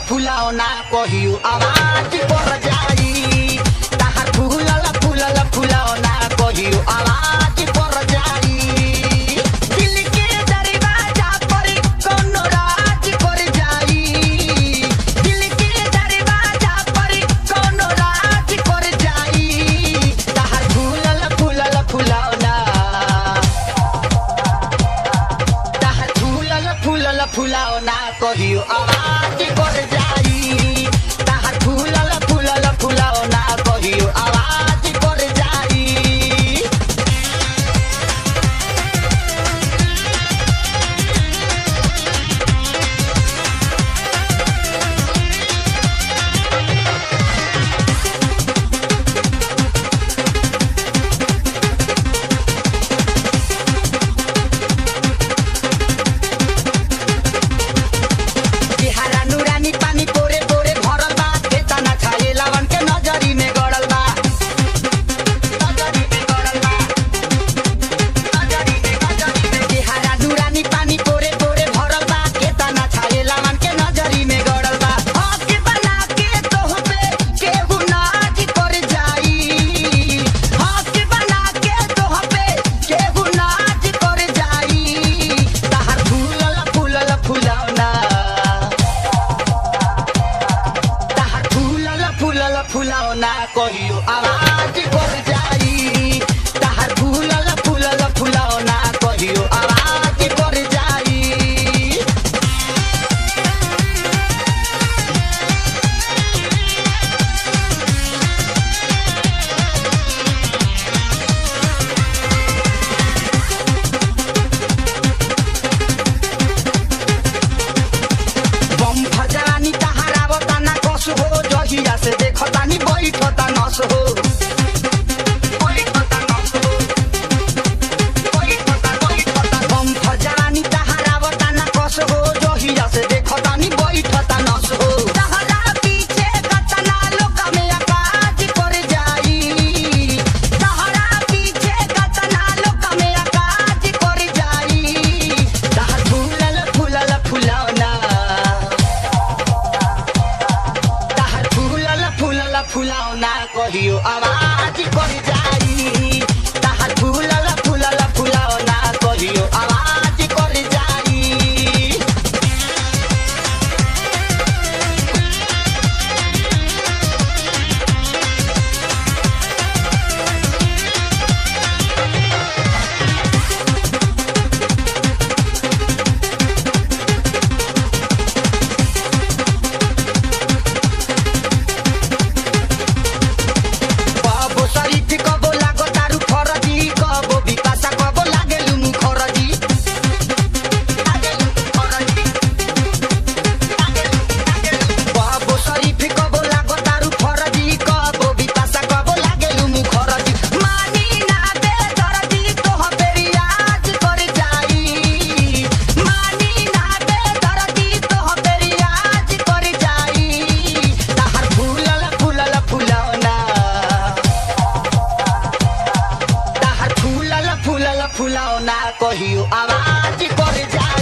फुलाओ ना कहियो आवाज पर जाई ताहार फूलल फुलाओ ना कहियो आवाज पर जाई दिल के दरवाजा पर कोनो राज कर जाई दिल के दरवाजा पर कोनो राज कर जाई ताहार फूलल फुलाओ ना ताहार फूलल फुलाओ ना कहियो आवाज कर जाई ताहार फूलल फुलाओ ना कहियो आवाज कर जाई बिहारा नुरानी पानी पोरे पोरे भरल बा केतना छाये लवन के नजरी में गड़ल बा नजरी में गड़ल बा नजरी में बिहारा नुरानी पानी पोरे पोरे भरल बा केतना छाये लवन के नजरी में गड़ल बा हक बना के तोह पे केहू नाच कर जाई हक बना के तोह पे केहू नाच कर जाई ताहार फूलल फुलाओ ना ताहार फूलल फुलाओ ना कहियो आवाज कर जाई ताहार फूलल फुलाओ ना कहियो आवाज कर जाई बम फजरानी तहारावता ना कस हो जहिया से देखतानी बैठता नस हो बैठता नस हो बैठता बम फजरानी तहारावता ना कस हो जहिया से देखतानी बैठता नस हो तहरा पीछे कतना लोक में आकाज कर जाई तहरा पीछे कतना लोक में आकाज कर जाई ताहार फूलल फुलाओ ना ताहार फूलल फुलाओ ना कहियो आवाज कर जाई ताहार फूलल फुलाओ ना कहियो आवाज कर जाई कबो शरीफ कबो लागो तारू फरजी कबो बिपाशा कबो लागेलु मुखरजी कबो शरीफ कबो लागो तारू फरजी कबो बिपाशा कबो लागेलु मुखरजी मानी ना दे दरजी तोह बेरियाज कर जाई मानी ना दे दरजी तोह बेरियाज कर जाई ताहार फूलल फुलाओ ना ताहार फूलल फुलाओ ना कहियो आवाज कर जाई